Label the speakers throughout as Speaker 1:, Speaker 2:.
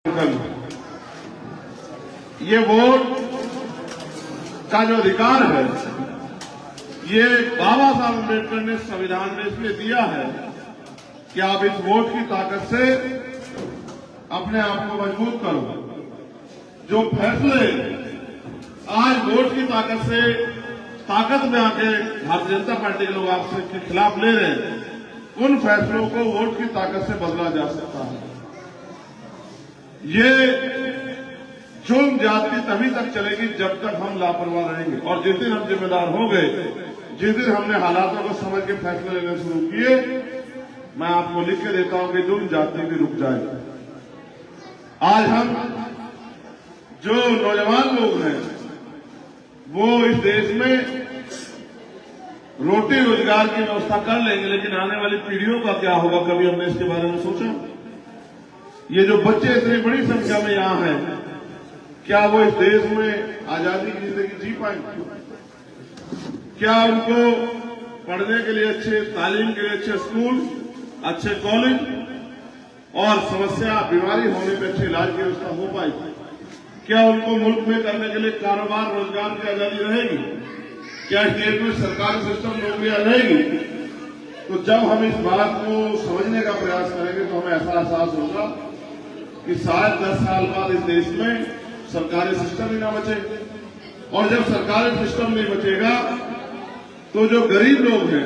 Speaker 1: ये वोट का जो अधिकार है ये बाबा साहब अम्बेडकर ने संविधान में इसलिए दिया है कि आप इस वोट की ताकत से अपने आप को मजबूत करो। जो फैसले आज वोट की ताकत से ताकत में आके भारतीय जनता पार्टी के लोग आपसे खिलाफ ले रहे हैं, उन फैसलों को वोट की ताकत से बदला जा सकता है। ये जुल्म जाति तभी तक चलेगी जब तक हम लापरवाह रहेंगे, और जिस दिन हम जिम्मेदार हो गए, जिस दिन हमने हालातों को समझ के फैसले लेने शुरू किए, मैं आपको लिख के देता हूं कि जुल्म जाति भी रुक जाएगी। आज हम जो नौजवान लोग हैं वो इस देश में रोटी रोजगार की व्यवस्था कर लेंगे, लेकिन आने वाली पीढ़ियों का क्या होगा, कभी हमने इसके बारे में सोचा? ये जो बच्चे इतनी बड़ी संख्या में यहां हैं, क्या वो इस देश में आजादी की जिंदगी जी पाएंगे? क्या उनको पढ़ने के लिए अच्छे तालीम के लिए अच्छे स्कूल, अच्छे कॉलेज और समस्या बीमारी होने पर अच्छे इलाज की व्यवस्था हो पाएगी? क्या उनको मुल्क में करने के लिए कारोबार रोजगार की आजादी रहेगी? क्या स्टेट में सरकारी सिस्टम नौकरियां रहेगी? तो जब हम इस बात को समझने का प्रयास करेंगे तो हमें ऐसा एहसास होगा कि शायद 10 साल बाद इस देश में सरकारी सिस्टम ही ना बचे, और जब सरकारी सिस्टम नहीं बचेगा तो जो गरीब लोग हैं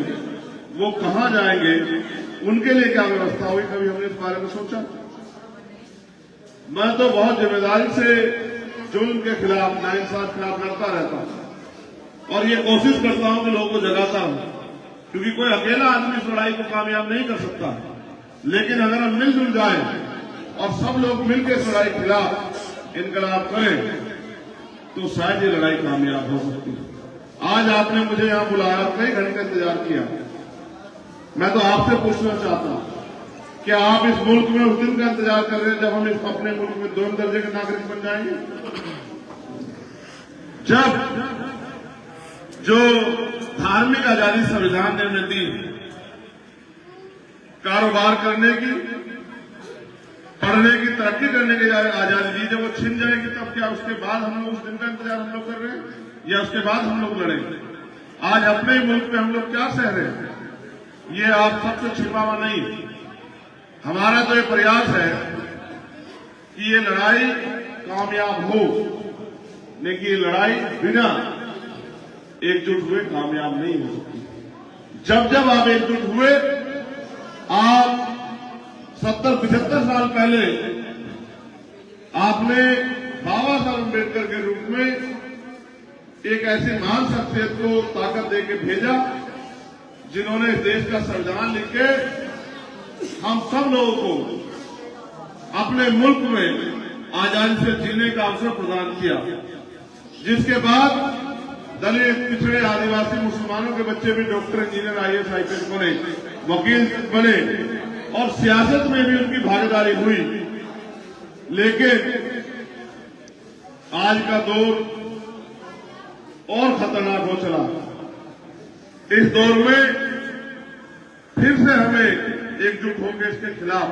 Speaker 1: वो कहां जाएंगे, उनके लिए क्या व्यवस्था होगी? कभी हमने इस बारे में सोचा? मैं तो बहुत जिम्मेदारी से जुल्म के खिलाफ, नाइंसाफ के खिलाफ लड़ता रहता हूं और ये कोशिश करता हूं कि लोगों को जगाता हूं, क्योंकि कोई अकेला आदमी इस लड़ाई को कामयाब नहीं कर सकता। लेकिन अगर हम मिलजुल जाए और सब लोग मिलकर इस लड़ाई के खिलाफ इनकलाब करें तो शायद ये लड़ाई कामयाब हो सकती है। आज आपने मुझे यहां बुलाया, कई घंटे इंतजार किया। मैं तो आपसे पूछना चाहता हूं, क्या आप इस मुल्क में उस दिन का इंतजार कर रहे हैं जब हम इस अपने मुल्क में 2 दर्जे के नागरिक बन जाएंगे? जब जो धार्मिक आजादी संविधान ने हमें दी, कारोबार करने की, पढ़ने की, तरक्की करने की आजादी दी, जब वो छिन जाएगी तब क्या उसके बाद हम लोग उस दिन का इंतजार हम लोग कर रहे हैं, या उसके बाद हम लोग लड़ेंगे? आज अपने मुल्क में हम लोग क्या सह रहे हैं, ये आप सबसे छिपा हुआ नहीं। हमारा तो ये प्रयास है कि ये लड़ाई कामयाब हो, लेकिन ये लड़ाई बिना एकजुट हुए कामयाब नहीं हो सकती। जब जब आप एकजुट हुए, आप 70-75 साल पहले आपने बाबा साहब अम्बेडकर के रूप में एक ऐसी महान शख्सियत को ताकत देके भेजा जिन्होंने इस देश का संविधान लिख के हम सब लोगों को अपने मुल्क में आजादी से जीने का अवसर प्रदान किया। जिसके बाद दलित, पिछड़े, आदिवासी, मुसलमानों के बच्चे भी डॉक्टर, इंजीनियर, IAS, IPS बने, वकील बने और सियासत में भी उनकी भागीदारी हुई। लेकिन आज का दौर और खतरनाक हो चला। इस दौर में फिर से हमें एकजुट होकर इसके खिलाफ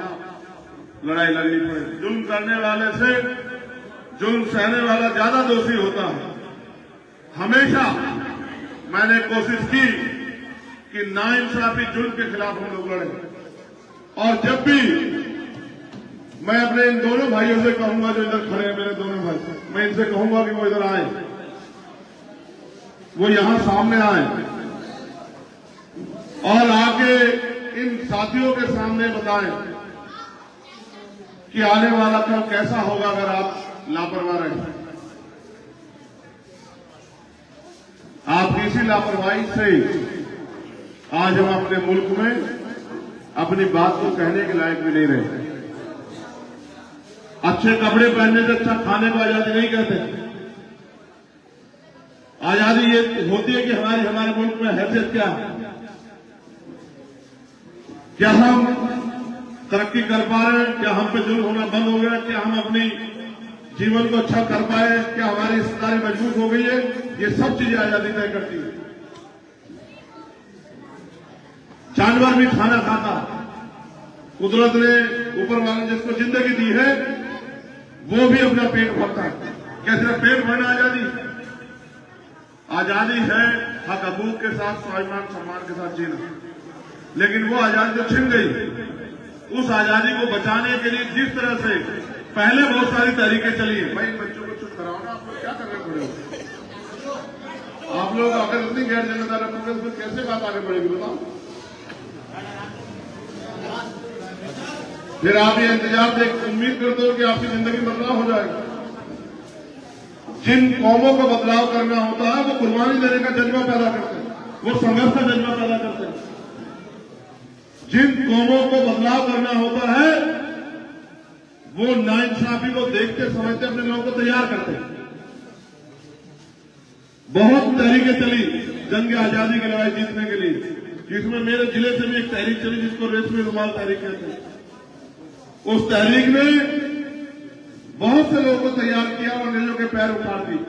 Speaker 1: लड़ाई लड़नी पड़ेगी। जुल्म करने वाले से जुल्म सहने वाला ज्यादा दोषी होता है। हमेशा मैंने कोशिश की कि नाइंसाफी जुल्म के खिलाफ हम लोग लड़ें, और जब भी मैं अपने इन दोनों भाइयों से कहूंगा, जो इधर खड़े हैं मेरे दोनों भाई, मैं इनसे कहूंगा कि वो इधर आए, वो यहां सामने आए और आके इन साथियों के सामने बताएं कि आने वाला कल कैसा होगा अगर आप लापरवाह रहे। आपकी इसी लापरवाही से आज हम अपने मुल्क में अपनी बात को कहने के लायक भी नहीं रहे। अच्छे कपड़े पहनने से अच्छा खाने को आजादी नहीं कहते। आजादी ये होती है कि हमारे मुल्क में हैसियत क्या है, क्या हम तरक्की कर पा रहे हैं, क्या हम पे जुल्म होना बंद हो गया, क्या हम अपनी जीवन को अच्छा कर पाए, क्या हमारी हिस्सेदारी मजबूत हो गई है। ये सब चीजें आजादी तय करती है। जानवर भी खाना खाता, कुदरत ने, ऊपर वाले जिसको जिंदगी दी है, वो भी अपना पेट भरता है। क्या सिर्फ पेट भरना आजादी? आजादी है हक हकूक के साथ स्वाभिमान सम्मान के साथ जीना, लेकिन वो आजादी तो छिन गई। उस आजादी को बचाने के लिए जिस तरह से पहले बहुत सारी तरीके चली है, भाई बच्चों को चुप कराओ ना, आप लोग क्या कर रहे पड़े? आप लोग अगर इतनी गैर जिम्मेदार रखोगे तो कैसे बात आगे बढ़ेगी बताओ? फिर आप ये इंतजार देख उम्मीद करते हो कि आपकी जिंदगी बदलाव हो जाएगा। जिन कौमों को बदलाव करना होता है वो कुर्बानी देने का जज्बा पैदा करते हैं, वो संघर्ष का जज्बा पैदा करते हैं। जिन कौमों को बदलाव करना होता है वो नाइंसाफी को देखते समझते अपने लोगों को तैयार करते हैं। बहुत तहरीकें चली जंग आजादी की लड़ाई जीतने के लिए, जिसमें मेरे जिले से भी एक तहरीक चली जिसको रेशमी रुमाल तहरीक कहते हैं। उस तहरीक ने बहुत से लोगों को तैयार किया और अंग्रेजों के पैर उखाड़ दिए।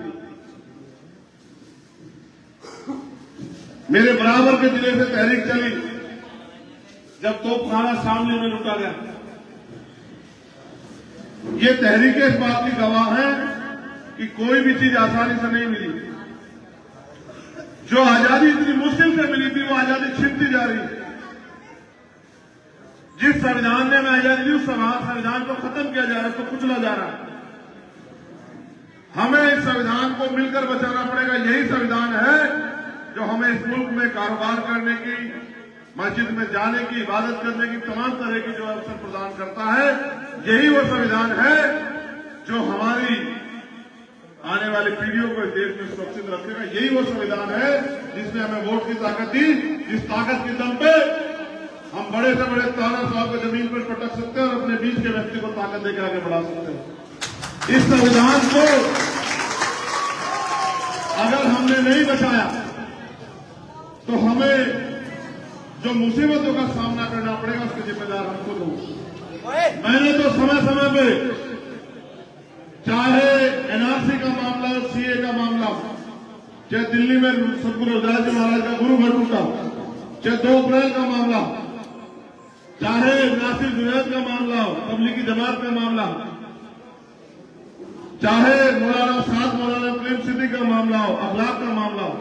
Speaker 1: मेरे बराबर के जिले से तहरीक चली जब तोपखाना शामली में लुटा गया। ये तहरीकें इस बात की गवाह है कि कोई भी चीज आसानी से नहीं मिली। जो आजादी इतनी मुश्किल से मिली थी वो आजादी छिनती जा रही है। जिस संविधान ने हमें आजादी दी उस संविधान को खत्म किया जा रहा है, उसको कुचला जा रहा है। हमें इस संविधान को मिलकर बचाना पड़ेगा। यही संविधान है जो हमें इस मुल्क में कारोबार करने की, मस्जिद में जाने की, इबादत करने की तमाम तरह की जो अवसर प्रदान करता है। यही वो संविधान है जो हमारी आने वाली पीढ़ियों को इस देश में सुरक्षित रखेगा। यही वो संविधान है जिसने हमें वोट की ताकत दी, जिस ताकत के दम पे हम बड़े से बड़े ताना साहब को जमीन पर पटक सकते हैं और अपने बीच के व्यक्ति को ताकत देकर आगे बढ़ा सकते हैं। इस संविधान को अगर हमने नहीं बचाया तो हमें जो मुसीबतों का सामना करना पड़ेगा उसके जिम्मेदार हम खुद होंगे। मैंने तो समय समय पे चाहे एनआरसी का मामला हो, सीए का मामला हो, चाहे दिल्ली में सतगुरु रविदास जी महाराज का गुरु घर टूटा, चाहे 2 अप्रैल का मामला, चाहे नासिर जुनैद का मामला हो, तबलीगी जमात का मामला, चाहे मौलाना प्रेम सिद्दीक का मामला हो, अखलाक का मामला हो,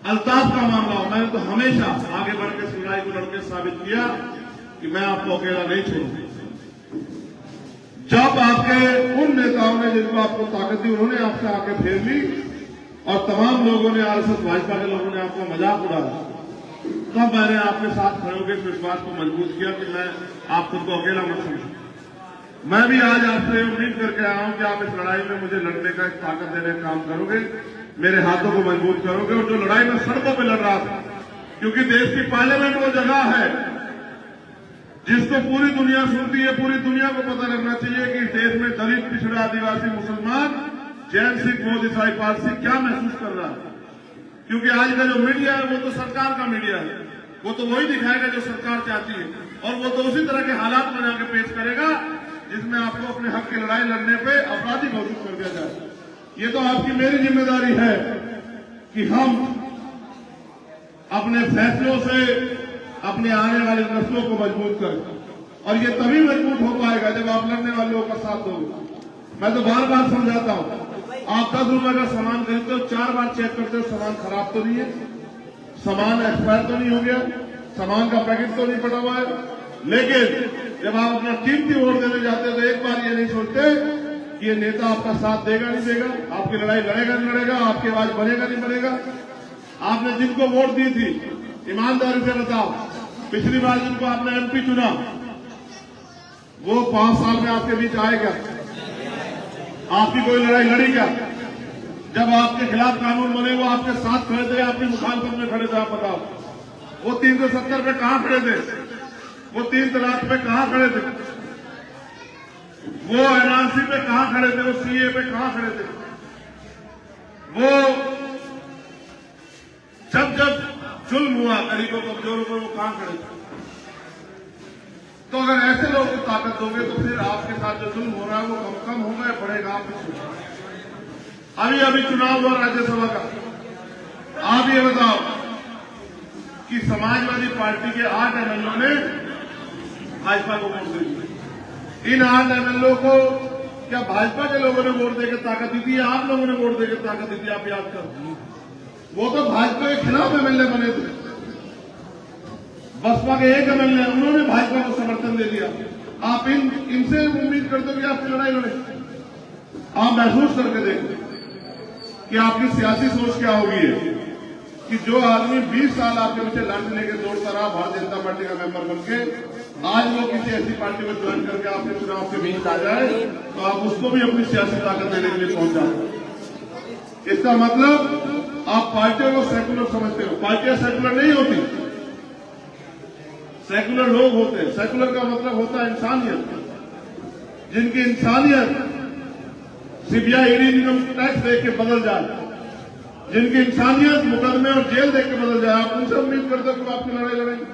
Speaker 1: अल्ताफ का मामला हो, मैंने तो हमेशा आगे बढ़ के सुनाई को लड़के साबित किया कि मैं आपको अकेला नहीं छोड़ूंगा। जब आपके उन नेताओं ने जिनको आपको ताकत दी उन्होंने आपसे आके फेर ली और तमाम लोगों ने आरएसएस भाजपा के लोगों ने आपका मजाक उड़ाया, तब मैंने आपके साथ खड़े होकर इस विश्वास को मजबूत किया कि मैं आप खुद को अकेला मत समझूं। मैं भी आज आपसे उम्मीद करके आया हूं कि आप इस लड़ाई में मुझे लड़ने का, ताकत देने का काम करोगे, मेरे हाथों को मजबूत करोगे। और जो लड़ाई में सड़कों पर लड़ रहा था, क्योंकि देश की पार्लियामेंट वो जगह है जिसको पूरी दुनिया सुनती है, पूरी दुनिया को पता लगना चाहिए कि इस देश में दलित, पिछड़ा, आदिवासी, मुसलमान, जैन, सिख, बौद्ध, ईसाई, पारसी क्या महसूस कर रहा है। क्योंकि आज का जो मीडिया है वो तो सरकार का मीडिया है, वो तो वही दिखाएगा जो सरकार चाहती है और वो तो उसी तरह के हालात बना के पेश करेगा जिसमें आपको अपने हक की लड़ाई लड़ने पे अपराधी घोषित कर दिया जाए। ये तो आपकी मेरी जिम्मेदारी है कि हम अपने फैसलों से अपने आने वाली नस्लों को मजबूत करें और ये तभी मजबूत हो पाएगा जब आप लड़ने वाले लोगों का साथ दोगे। मैं तो बार बार समझाता हूं, आप 10 रुपए का सामान खरीदते हो, 4 बार चेक करते हो सामान खराब तो नहीं है, सामान एक्सपायर तो नहीं हो गया, सामान का पैकेट तो नहीं फटा हुआ है। लेकिन जब आप अपना कीमती वोट देने जाते हैं तो एक बार ये नहीं सोचते कि ये नेता आपका साथ देगा नहीं देगा, आपकी लड़ाई लड़ेगा नहीं लड़ेगा, आपकी आवाज बनेगा नहीं बनेगा। आपने जिनको वोट दी थी ईमानदारी से बताओ, पिछली बार जिनको आपने एमपी चुना वो 5 साल में आपके बीच आएगा? आपकी कोई लड़ाई लड़ी क्या? जब आपके खिलाफ कानून बने वो आपके साथ खड़े थे, आपकी मुखालफत में खड़े थे? आप बताओ, वो 370 पे कहां खड़े थे? वो 3 तलाक पे कहां खड़े थे? वो एनआरसी पे कहां खड़े थे? वो सीए पे कहां खड़े थे? वो जब जुल्म हुआ गरीबों कमजोरों पर वो कहां खड़े थे? तो अगर ऐसे लोगों को ताकत दोगे तो फिर आपके साथ जो जुल्म हो रहा है वो कम होगा या बढ़ेगा? आप अभी चुनाव हुआ राज्यसभा का, आप ये बताओ कि समाजवादी पार्टी के 8 एमएलए ने भाजपा को वोट दे दिया। इन 8 MLA को क्या भाजपा के लोगों ने वोट देकर ताकत दी थी, आप लोगों ने वोट देकर ताकत दी थी? आप याद करो, वो तो भाजपा के खिलाफ MLA बने थे। बसपा के एक MLA उन्होंने भाजपा को समर्थन दे दिया। आप इनसे उम्मीद करते हो कि आपकी लड़ाई लड़े? आप महसूस करके देखें कि आपकी सियासी सोच क्या होगी है कि जो आदमी 20 साल आपके पीछे लाठी लेके दौड़ता रहा भारतीय जनता पार्टी का मेंबर बनके, आज वो किसी ऐसी पार्टी में ज्वाइन करके आपके चुनाव के बीच आ जाए तो आप उसको भी अपनी सियासी ताकत देने के लिए पहुंच जाते। इसका मतलब आप पार्टियों को सेकुलर समझते हो। पार्टियां सेकुलर नहीं होती, सेकुलर लोग होते हैं। सेकुलर का मतलब होता है इंसानियत, जिनकी इंसानियत सीबीआई ईडी इनकम टैक्स देख के बदल जाए, जिनकी इंसानियत मुकदमे और जेल देख के बदल जाए। आप उनसे उम्मीद करते हो कि आपकी लड़ाई लड़ेंगे?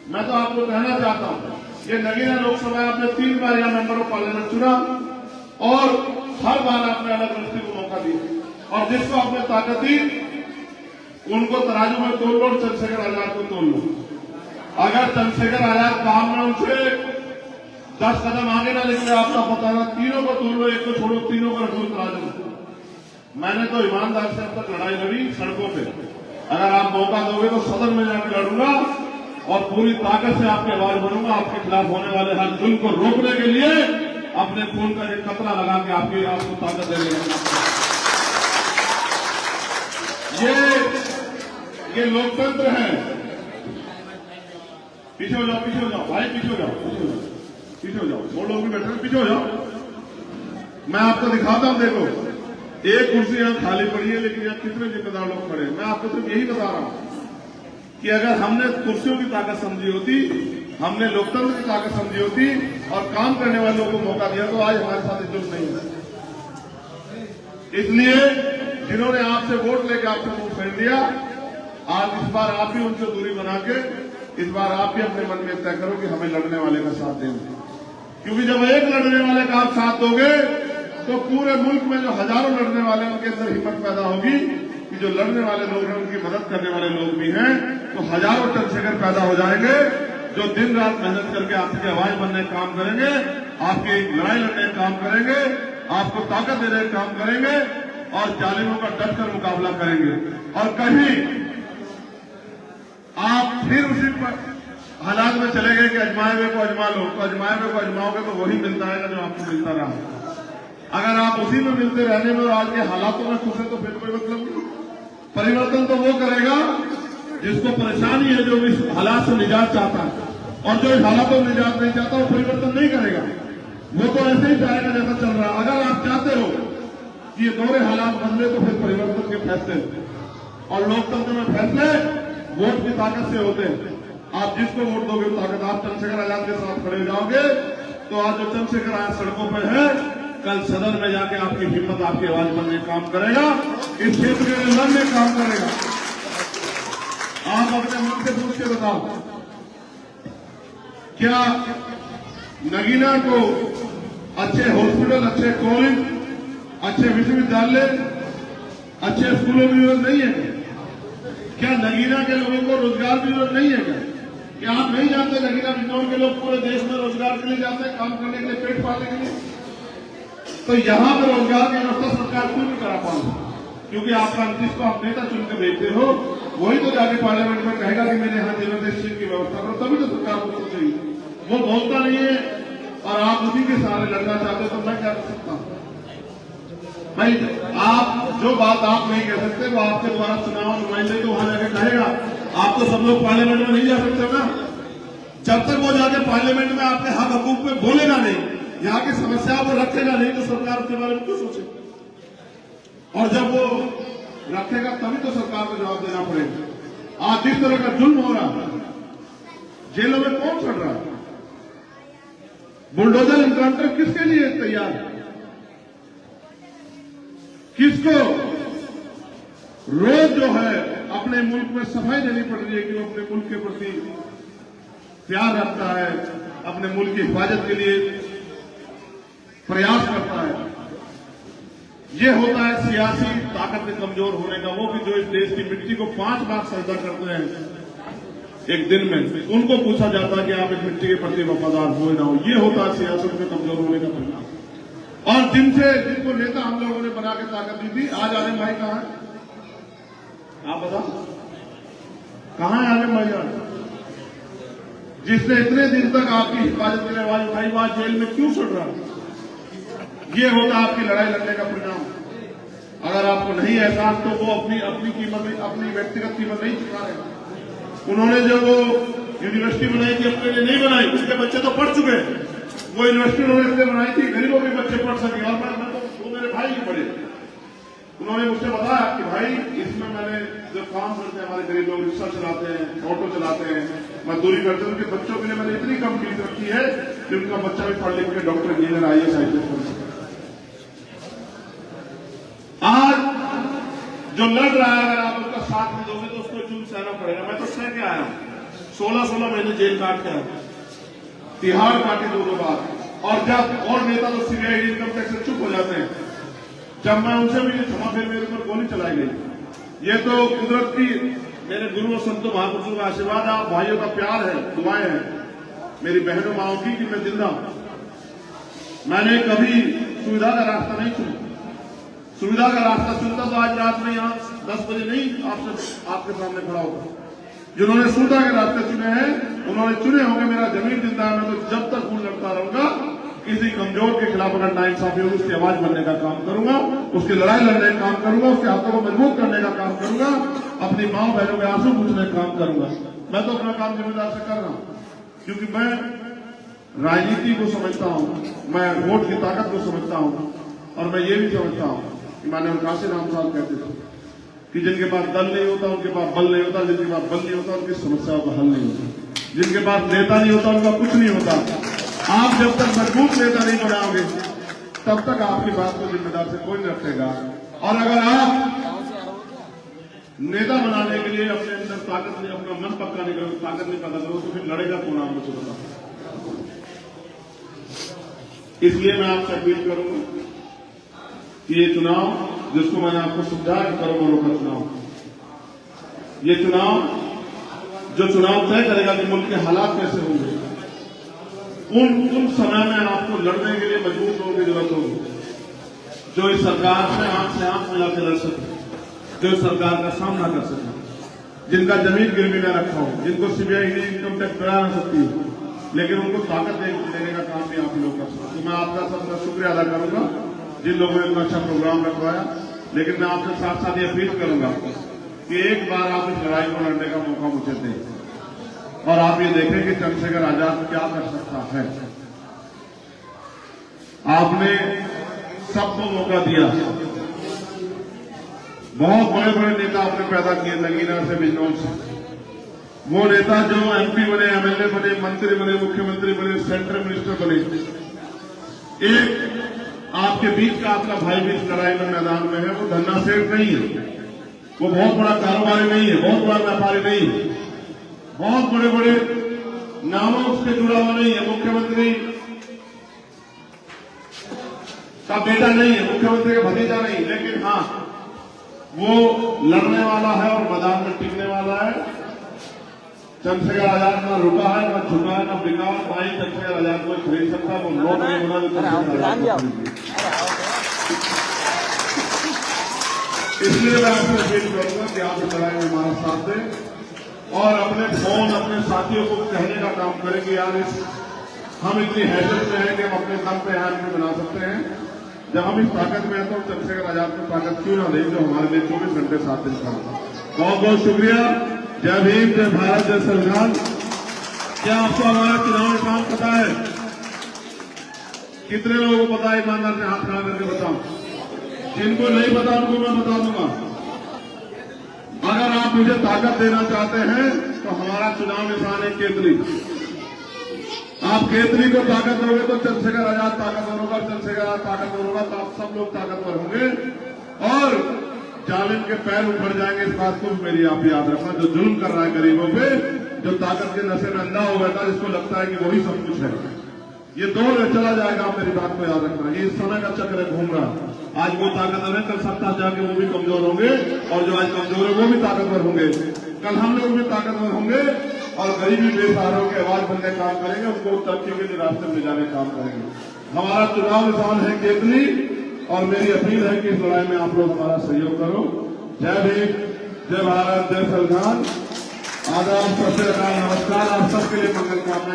Speaker 1: मैं तो आपको कहना चाहता हूं, ये नगीना लोकसभा आपने 3 बार यहां मेंबर ऑफ पार्लियामेंट चुना और हर बार आपने अलग व्यक्ति को मौका दिया, और जिसको आपने ताकत दी उनको तराजू में तोल लो और चंद्रशेखर आजाद को तोल लो। अगर चंद्रशेखर आजाद काम में उनसे 10 कदम आगे ना निकले, आपका पता ना, तीनों को तोड़ लो, एक को छोड़ो, तीनों को रखो तराजू। मैंने तो ईमानदार से अब तक लड़ाई लड़ी सड़कों पे। अगर आप मौका दोगे तो सदन में जाकर लड़ूंगा और पूरी ताकत से आपकी आवाज बनूंगा। आपके खिलाफ होने वाले हर जुल्म को रोकने के लिए अपने खून का एक कतरा लगा के आपको ताकत दे देगा। ये लोकतंत्र है। पीछे हो जाओ, पीछे हो जाओ भाई, पीछे हो जाओ, पीछे हो जाओ। वो लोग भी बैठे हैं, पीछे हो जाओ। मैं आपको दिखाता हूं, देखो एक कुर्सी यहां खाली पड़ी है, लेकिन यहां कितने जिम्मेदार लोग खड़े हैं। मैं आपको सिर्फ यही बता रहा हूं कि अगर हमने कुर्सियों की ताकत समझी होती, हमने लोकतंत्र की ताकत समझी होती और काम करने वालों को मौका दिया तो आज हमारे साथ जुल्म नहीं है। इसलिए जिन्होंने आपसे वोट लेकर आपसे मुंह फेर दिया, आज इस बार आप भी उनसे दूरी बना के इस बार आप भी अपने मन में तय करो कि हमें लड़ने वाले का साथ देंगे। क्योंकि जब एक लड़ने वाले का आप साथ दोगे तो पूरे मुल्क में जो हजारों लड़ने वाले उनके अंदर हिम्मत पैदा होगी कि जो लड़ने वाले लोग हैं उनकी मदद करने वाले लोग भी हैं, तो हजारों चंद्रशेखर पैदा हो जाएंगे जो दिन रात मेहनत करके आपकी आवाज बनने का काम करेंगे, आपकी लड़ाई लड़ने का काम करेंगे, आपको ताकत देने का काम करेंगे और जालिमों का डटकर मुकाबला करेंगे। और कहीं आप फिर उसी हालात में चले गए कि अजमाए हुए को अजमा लो, तो अजमाए हुए को अजमाओगे तो वही मिलता है जो आपको मिलता रहा। अगर आप उसी में मिलते रहने में और आज के हालातों में खुश है तो फिर कोई मतलब नहीं। परिवर्तन तो वो करेगा जिसको परेशानी है, जो इस हालात से निजात चाहता है, और जो इस हालातों में निजात नहीं चाहता वो परिवर्तन नहीं करेगा। वो तो ऐसे ही जाएगा जैसा चल रहा है। अगर आप चाहते हो कि ये दोहरे हालात बदले तो फिर परिवर्तन के फैसले होते, और लोकतंत्र में फैसले वोट की ताकत से होते हैं। आप जिसको वोट दोगे ताकत, आप चंद्रशेखर आजाद के साथ खड़े हो जाओगे तो आज जो चंद्रशेखर आजाद सड़कों पर है, कल सदन में जाके आपकी हिम्मत, आपकी आवाज बनने का काम करेगा, इस क्षेत्र के लिए लड़ने का काम करेगा। आप अपने मन से पूछ के बताओ, क्या नगीना को अच्छे हॉस्पिटल, अच्छे कॉलेज, अच्छे विश्वविद्यालय, अच्छे स्कूलों की जरूरत नहीं है? क्या नगीना के लोगों को रोजगार की जरूरत नहीं है? क्या आप नहीं जानते नगीना बिजनौर के लोग पूरे देश में रोजगार के लिए जाते हैं, काम करने के लिए, पेट पालने के लिए? तो यहां पर रोजगार की व्यवस्था सरकार क्यों नहीं करा पाती? क्योंकि आपका जिसको आप नेता चुन के भेजते हो वही तो जाके पार्लियामेंट में कहेगा कि मेरे यहाँ जीवन की व्यवस्था करो, तभी तो सरकार को सोचेगी। वो बोलता नहीं है और आप उसी के सहारे लड़ना चाहते हो, तो मैं क्या कर सकता हूं भाई? आप जो बात आप नहीं कह सकते वो आपके द्वारा चुनाव नुमाइंदे तो वहां जाके कहेगा। आप तो सब लोग पार्लियामेंट में नहीं जा सकते ना। जब तक वो जाके पार्लियामेंट में आपके हक हकूक में बोलेगा नहीं, यहाँ की समस्याओं को रखेगा नहीं, तो सरकार उसके बारे में क्यों सोचे? और जब वो रखेगा तभी तो सरकार को जवाब देना पड़ेगा। आज जिस तरह का जुल्म हो रहा है, जेलों में कौन चढ़ रहा है? बुलडोजर इनकाउंटर किसके लिए तैयार है? किसको रोज जो है अपने मुल्क में सफाई देनी पड़ रही है कि वो अपने मुल्क के प्रति प्यार रखता है, अपने मुल्क की हिफाजत के लिए प्रयास करता है। ये होता है सियासी ताकत के कमजोर होने का। वो भी जो इस देश की मिट्टी को 5 बार सजदा करते हैं, एक दिन में, उनको पूछा जाता कि आप इस मिट्टी के प्रति वफादार हो ना हो। ये होता है सियासत में कमजोर होने का परिणाम। और जिनको नेता हम लोगों ने बना के ताकत दी थी, आज आलम भाई कहाँ है? आप बताओ कहाँ है आलम भाई? जिसने इतने दिन तक आपकी हिफाजत के लिए आवाज उठाई, वहां जेल में क्यों सुन रहा? ये होता आपकी लड़ाई लड़ने का परिणाम। अगर आपको नहीं एहसास तो वो अपनी कीमत, अपनी व्यक्तिगत कीमत नहीं चुका रहे। उन्होंने जो वो यूनिवर्सिटी बनाई थी अपने लिए नहीं बनाई, उसके बच्चे तो पढ़ चुके हैं। वो यूनिवर्सिटी उन्होंने इसलिए बनाई थी गरीबों के बच्चे पढ़ सके। और मैं तो वो मेरे भाई ही पढ़े। उन्होंने मुझसे बताया कि भाई इसमें मैंने जो काम करते हैं, हमारे गरीब लोग रिक्शा चलाते हैं, ऑटो चलाते हैं, मजदूरी करते हैं, उनके बच्चों के लिए मैंने इतनी कम फीस रखी है कि उनका बच्चा भी पढ़ लिख के डॉक्टर, इंजीनियर, IAS IPS बन सके। आज जो लड़ रहा है, अगर आप उसका साथ नहीं दोगे तो उसको चुन सहना पड़ेगा। मैं तो सह के आया हूं, 16 महीने जेल काट के आया, तिहाड़ काटे 2 बार। और जब और नेता तो CBI इनकम टैक्स से चुप हो जाते हैं। जब मैं उनसे भी क्षमा, फिर मेरे ऊपर गोली चलाई गई। ये तो कुदरत की, मेरे गुरु और संतों महापुरुषों का आशीर्वाद, आप भाइयों का प्यार है, दुआएं हैं मेरी बहनों माओं की कि मैं जिंदा हूं। मैंने कभी सुविधा का रास्ता नहीं चुना। सुविधा का रास्ता चुनता तो आज रात में यहाँ 10 बजे नहीं आपके सामने खड़ा होता। जिन्होंने सुविधा के रास्ते चुने हैं, उन्होंने चुने होंगे मेरा जमीन जिंदा है। मैं तो जब तक खून लड़ता रहूंगा, किसी कमजोर के खिलाफ अगर नाइंसाफी होगी, उसकी आवाज बनने का काम करूंगा, उसकी लड़ाई लड़ने का काम करूंगा, उसके हाथों को मजबूत करने का काम करूंगा, अपनी मां बहनों के आंसू पूछने का काम करूंगा। मैं तो अपना काम जिम्मेदार से कर रहा हूं, क्योंकि मैं राजनीति को समझता हूं, मैं वोट की ताकत को समझता हूं। और मैं ये भी समझता हूं कि माननीय काशीराम साहब कहते थे कि जिनके पास दल नहीं होता उनके पास बल नहीं होता, जिनके पास बल नहीं होता उनकी समस्याओं का हल नहीं होता, जिनके पास नेता नहीं होता उनका कुछ नहीं होता। आप जब तक मजबूत नेता नहीं बनाओगे, तब तक आपकी बात को जिम्मेदार से कोई नहीं रखेगा। और अगर आप नेता बनाने के लिए अपने अंदर ताकत नहीं, अपना मन पक्का नहीं करोगे, ताकत नहीं पैदा करोगे, तो फिर लड़ेगा कौन? आप मुझे बताओ। इसलिए मैं आपसे अपील करूंगा कि ये चुनाव, जिसको मैंने आपको समझाया कि करो बोलो का चुनाव, ये चुनाव जो चुनाव तय करेगा कि मुल्क के हालात कैसे होंगे, उन समय में आपको लड़ने के लिए मजबूत लोगों की जरूरत होगी, जो इस सरकार से आंख मिला के लड़ सके, जो इस सरकार का सामना कर सके, जिनका जमीन गिरवी न रखा हो, जिनको CBI इनकम टैक्स करा ना सकती हो, लेकिन उनको ताकत देने का काम भी आप लोग कर सकते। तो मैं आपका सबका शुक्रिया अदा करूंगा जिन लोगों ने इतना अच्छा प्रोग्राम रखवाया। लेकिन मैं आपसे साथ साथ ये अपील करूंगा कि एक बार आप इस लड़ाई को लड़ने का मौका मुझे दें और आप ये देखें कि चंद्रशेखर आजाद क्या कर सकता है। आपने सबको मौका दिया, बहुत बड़े बड़े नेता आपने पैदा किए, नगीना से बिजनौर से। वो नेता जो MP बने, MLA बने, मंत्री बने, मुख्यमंत्री बने, सेंट्रल मिनिस्टर बने। एक आपके बीच का आपका भाई भी इस लड़ाई में मैदान में है, वो धन्ना सेठ नहीं है, वो बहुत बड़ा कारोबारी नहीं है, बहुत बड़ा व्यापारी नहीं है, बहुत बड़े बड़े नामों उसके जुड़ा हुआ नहीं है, मुख्यमंत्री का बेटा नहीं है, मुख्यमंत्री का भतीजा नहीं, लेकिन हाँ वो लड़ने वाला है और मैदान में टिकने वाला है। चंद्रशेखर आजाद ना रुका है, ना झुका है, ना बिका है, ना ही चंद्रशेखर आजाद को खरीद सकता, वो नोट नहीं होना जो चंद्रशेखर आजाद को। इसलिए मैं आपसे अपील करूंगा कि आप इस लड़ाई में हमारा साथ दें और अपने फोन, अपने साथियों को कहने का काम करें कि यार हम इतनी हैसियत में हैं कि हम अपने दम पे हाथ में बना सकते हैं। जब हम इस ताकत में हैं तो चंद्रशेखर आजाद को ताकत क्यों ना दें जो हमारे लिए 24 घंटे 7 दिन का। बहुत बहुत शुक्रिया। जय भीम, जय भारत, जय संविधान। क्या आपको हमारा चुनाव निशान पता है? कितने लोगों को पता है? ईमानदार से हाथ खड़ा करके बताओ। जिनको नहीं पता उनको मैं बता दूंगा। अगर आप मुझे ताकत देना चाहते हैं तो हमारा चुनाव निशान है केतली। आप केतली को ताकत दोगे तो चंद्रशेखर आजाद ताकतवर होगा, चंद्रशेखर आजाद ताकतवर होगा तो आप सब लोग ताकतवर होंगे और जालिम के पैर उखड़ जाएंगे। इस बात को मेरी आप याद रखना। जो जुल्म कर रहा है गरीबों पे, जो ताकत के नशे में अंधा हो गया था, जिसको लगता है कि वही सब कुछ है, ये दौर में चला जाएगा। आप मेरी बात को याद रखना। ये इस समय का चक्र घूम रहा। आज वो ताकतवर है, कल सत्ता जाके वो भी कमजोर होंगे और जो आज कमजोर है वो भी ताकतवर होंगे। कल हम लोग भी ताकतवर होंगे और गरीबी बेसहारों के आवाज बनने का काम करेंगे, उनको तरक्की के लिए रास्ते में ले जाने का काम करेंगे। हमारा चुनाव निशान है केतली और मेरी अपील है कि इस लड़ाई में आप लोग हमारा सहयोग करो। जय भीम, जय भारत, जय संविधान। आदाब, सत श्री अकाल, नमस्कार। आप सबके लिए मंगल कामना।